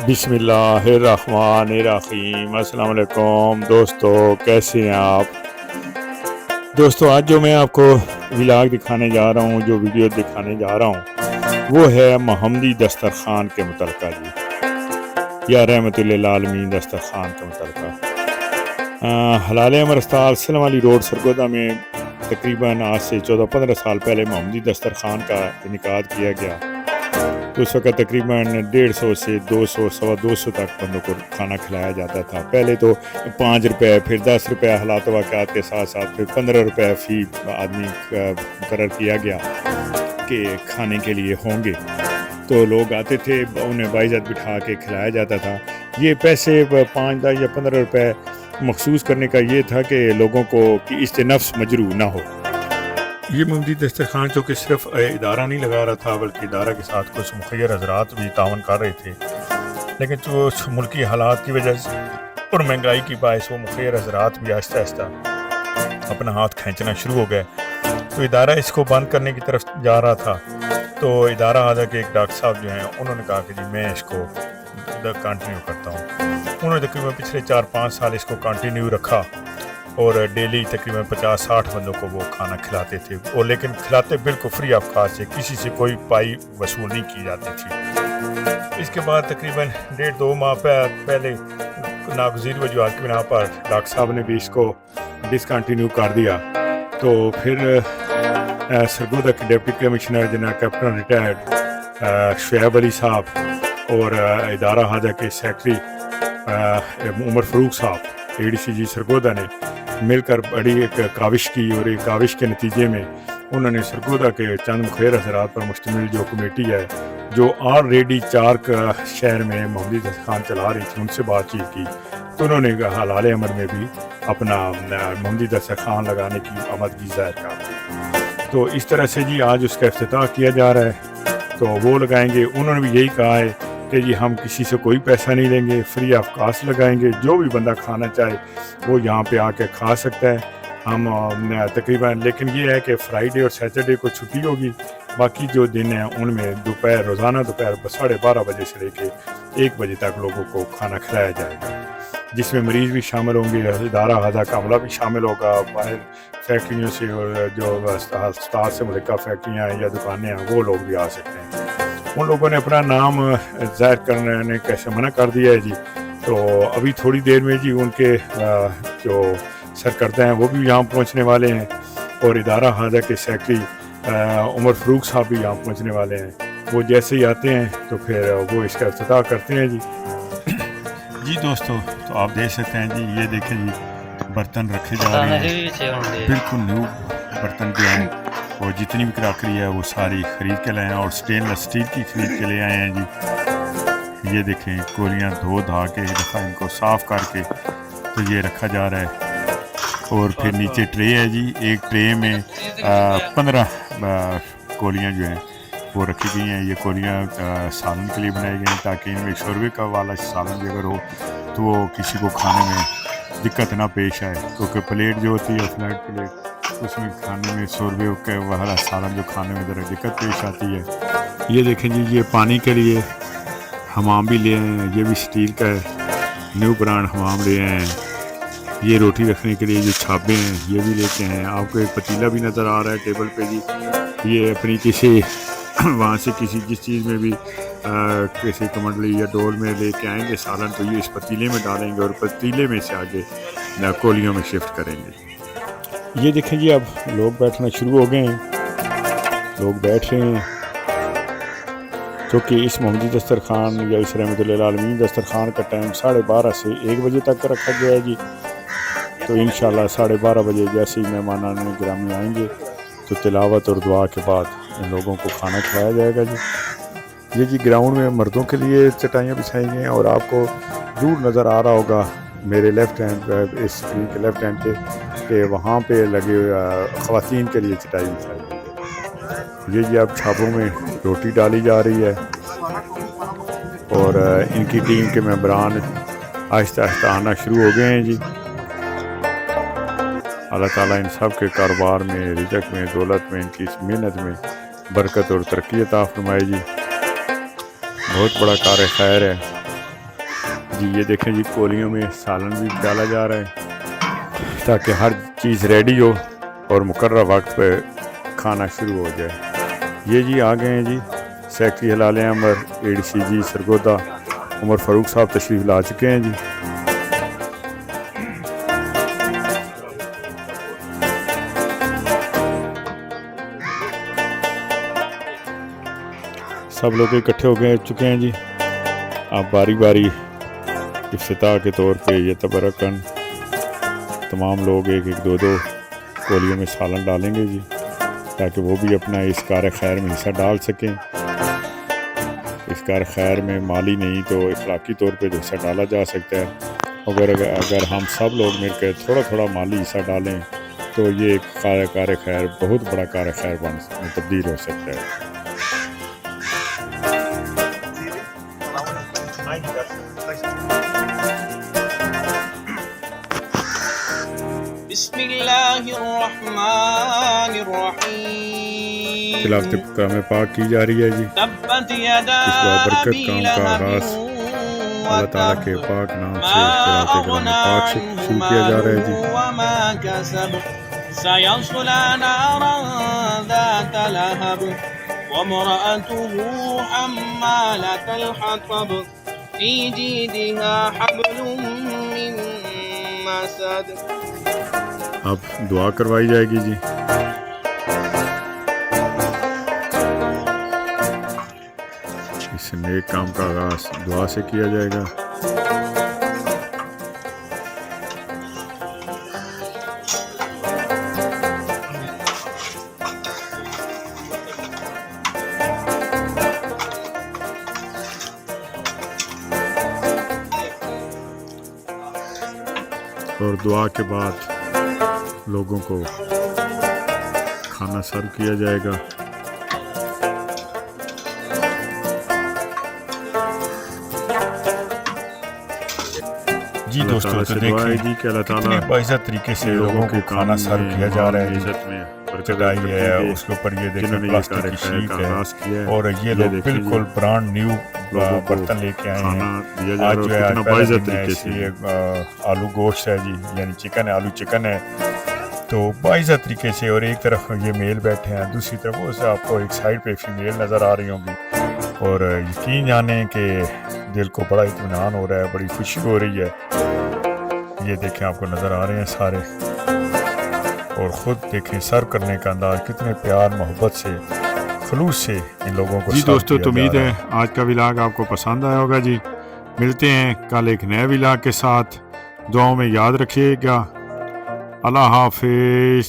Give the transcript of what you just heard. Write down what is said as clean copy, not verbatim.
बिस्मिल्लाहिर्रहमानिर्रहीम। अस्सलाम वालेकुम दोस्तों, कैसे हैं आप दोस्तों। आज जो मैं आपको व्लॉग दिखाने जा रहा हूँ, जो वीडियो दिखाने जा रहा हूँ, वो है मोहम्मदी दस्तरखान के मुतल्लिक़ जी, या रहमतुल्लिल आलमीन दस्तरखान के मुतल्लिक़। हिलाल अहमर अस्पताल सिलम वाली रोड सरगोधा में तकरीबन आज से 14-15 साल पहले मोहम्मदी दस्तरखान का इनेकाद किया गया। तो उस वक्त तकरीबन 150 से 200 सवा 200 तक बंदों को खाना खिलाया जाता था। पहले तो 5 रुपये, फिर 10 रुपये हालात वाक़यात के साथ साथ, फिर 15 रुपये फ़ी आदमी मुकर्रर किया गया कि खाने के लिए होंगे। तो लोग आते थे, उन्हें बाइज़्ज़त बिठा के खिलाया जाता था। ये पैसे 5, 10 या 15 रुपये मखसूस करने का ये था कि लोगों को कि इससे नफ्स मजरू ना हो। ये मोहम्मदी दस्तरखान जो कि सिर्फ इदारा नहीं लगा रहा था, बल्कि इदारा के साथ कुछ मुखियर हजरात भी तावन कर रहे थे। लेकिन जो मुल्की हालात की वजह से और महंगाई की बायस वो मुखियर हजरात भी आहिस्ता आहिस्ता अपना हाथ खींचना शुरू हो गए। तो इदारा इसको बंद करने की तरफ जा रहा था। तो इदारा आधा के एक डॉक्टर साहब जो हैं, उन्होंने कहा कि जी मैं इसको कंटिन्यू करता हूँ। उन्होंने तकरीबन पिछले 4-5 साल इसको कंटिन्यू रखा और डेली तकरीबन 50-60 बंदों को वो खाना खिलाते थे, और लेकिन खिलाते बिल्कुल फ्री ऑफ कॉस्ट से, किसी से कोई पाई वसूल नहीं की जाती थी। इसके बाद तकरीबन 1.5-2 माह पहले नागुज़ीर वजूहात की बिना पर डॉक्टर साहब ने भी इसको डिसकंटिन्यू कर दिया। तो फिर सरगोधा के deputy commissioner general captain retired Shoaib Ali साहब और इदारा हाजा के सेक्रेटरी उमर फ़रूक साहब ADCG सरगोधा ने मिलकर बड़ी एक काविश की, और एक काविश के नतीजे में उन्होंने सरगोधा के चंद मुखिर हज़रात पर मुश्तमिल जो कमेटी है, जो ऑलरेडी 4 शहर में मोहम्मदी दस्तरखान चला रही थी, उनसे बातचीत की। तो उन्होंने हिलाल अहमर में भी अपना मोहम्मदी दस्तरखान लगाने की आमदगी ज़ाहिर कर। तो इस तरह से जी आज उसका इफ्तिताह किया जा रहा है। तो वो लगाएंगे। उन्होंने भी यही कहा है कि जी हम किसी से कोई पैसा नहीं लेंगे, फ्री ऑफ कास्ट लगाएंगे। जो भी बंदा खाना चाहे वो यहाँ पे आके खा सकता है। हम तकरीबन, लेकिन ये है कि फ्राइडे और सैटरडे को छुट्टी होगी। बाकी जो दिन हैं उनमें रोज़ाना दोपहर 12:30 बजे से लेके 1 बजे तक लोगों को खाना खिलाया जाएगा, जिसमें मरीज़ भी शामिल होंगे, इदारा हाजा का अमला भी शामिल होगा, बाहर फैक्ट्रियों से और जो अस्पताल से मुल्का फैक्ट्रियाँ या दुकानें हैं वो लोग भी आ सकते हैं। उन लोगों ने अपना नाम ज़ाहिर करने कैसे मना कर दिया है जी। तो अभी थोड़ी देर में जी उनके जो सरकर्दा हैं वो भी यहाँ पहुँचने वाले हैं, और इदारा हाजा के सेक्रेटरी उमर फ़रूक साहब भी यहाँ पहुँचने वाले हैं। वो जैसे ही आते हैं तो फिर वो इसका इफ्तिताह करते हैं जी। जी दोस्तों, तो आप देख सकते हैं जी, ये देखें जी बर्तन रखे जा रहे हैं, बिल्कुल न्यू बर्तन भी हैं, और जितनी भी क्रॉकरी है वो सारी ख़रीद के लाए हैं, और स्टेनलेस स्टील की ख़रीद के ले आए हैं जी। ये देखें कोलियाँ धो धा के एक दफ़ा इनको साफ़ करके तो ये रखा जा रहा है। और फिर नीचे ट्रे है जी, एक ट्रे में 15 कोलियाँ जो हैं वो रखी गई हैं। ये कोलियाँ सालन के लिए बनाई गई हैं, ताकि इनमें शोरबे का वाला सालन भी अगर हो तो वो किसी को खाने में दिक्कत ना पेश आए, क्योंकि प्लेट जो होती है फ्लैट प्लेट, उसमें खाने में शोरबे के वाला सालन जो खाने में ज़रा दिक्कत पेश आती है। ये देखें जी, ये पानी के लिए हमाम भी ले आए हैं, ये भी स्टील का है, न्यू ब्रांड हमाम ले आए हैं। ये रोटी रखने के लिए जो छाबे हैं ये भी लेके आए हैं। आपको एक पतीला भी नज़र आ रहा है टेबल पे जी। ये अपनी किसी वहाँ से किसी जिस चीज़ में भी किसी कमंडली या डोल में लेके आएंगे सालन, तो ये इस पतीले में डालेंगे और पतीले में से आगे कोलियों में शिफ्ट करेंगे। ये देखें जी, अब लोग बैठना शुरू हो गए हैं, लोग बैठ रहे हैं, क्योंकि इस मोहम्मदी दस्तरखान या इस रहमतुल्लिल आलमीन दस्तरखान का टाइम 12:30 से 1 बजे तक रखा गया है जी। तो इंशाल्लाह 12:30 बजे जैसे ही मेहमान गिरामी आएंगे तो तिलावत और दुआ के बाद इन लोगों को खाना खिलाया जाएगा जी। ये जी ग्राउंड में मर्दों के लिए चटाइयाँ बिछाई गई हैं, और आपको दूर नज़र आ रहा होगा मेरे लेफ़्ट हैंड, इस स्क्रीन के लेफ़्ट हैंड पे, कि वहाँ पे लगे ख़वातीन के लिए चटाई बिछाई गई है। ये जी अब छापों में रोटी डाली जा रही है, और इनकी टीम के मेंबरान आहिस्ता आहिस्ता आना शुरू हो गए हैं जी। अल्लाह ताला इन सब के कारोबार में, रिज़्क़ में, दौलत में, इनकी इस मेहनत में बरकत और तरक्की अता फरमाए जी। बहुत बड़ा कार खैर है। जी ये देखें जी, कोलियों में सालन भी डाला जा रहा है ताकि हर चीज़ रेडी हो और मुकर्रर वक्त पे खाना शुरू हो जाए। ये जी आ गए हैं जी सेक्रेटरी हिलाल अहमर ADC जी सरगोधा उमर फारूक साहब तशरीफ़ ला चुके हैं जी। सब लोग इकट्ठे हो गए चुके हैं जी। आप बारी बारी इफ्तिताह के तौर पे ये तबरकन तमाम लोग एक एक दो दो कोलियों में सालन डालेंगे जी, ताकि वो भी अपना इस कार खैर में हिस्सा डाल सकें। इस कार खैर में माली नहीं तो इखलाकी तौर पे जो हिस्सा डाला जा सकता है। अगर हम सब लोग मिलकर थोड़ा थोड़ा माली हिस्सा डालें तो ये एक कार खैर बहुत बड़ा कार खैर में तब्दील हो सकता है। खिलाफत कलाम पाक की जा रही है जी। इस बाबरकत काम का आगाज़ अल्लाह ताला के पाक नाम से खिलाफत कलाम पाक से शुरू किया जा रहा है जी। अब दुआ करवाई जाएगी जी। इस नेक काम का आगाज़ दुआ से किया जाएगा। और दुआ के बाद लोगों को खाना सर्व किया जाएगा। जी दोस्तों, तो देखिए जी कि अल्लाह ताला बाइज़्ज़त तरीके से लोगों को खाना सर्व किया जा रहा है। इज्जत में चटाई है, उसके ऊपर ये देखिए प्लास्टिक की शीट है और ये लोग बिल्कुल ब्रांड न्यू बर्तन लेके आए हैं। आज जो है बाइज़्ज़त तरीके से आलू गोश्त है जी, यानी चिकन है, आलू चिकन है, तो बाइज़्ज़त तरीके से। और एक तरफ ये मेल बैठे हैं, दूसरी तरफ वो से आपको एक साइड पे फीमेल नज़र आ रही होंगी। और यकीन जाने कि दिल को बड़ा इत्मीनान हो रहा है, बड़ी खुशी हो रही है। ये देखें आपको नज़र आ रहे हैं सारे, और ख़ुद देखें सर्व करने का अंदाज़ कितने प्यार मोहब्बत से खलूस से इन लोगों को। जी दोस्तों, तो उम्मीद है आज का व्लॉग आपको पसंद आया होगा जी। मिलते हैं कल एक नए व्लॉग के साथ। दुआओं में याद रखिएगा। अल्लाह हाफिज़।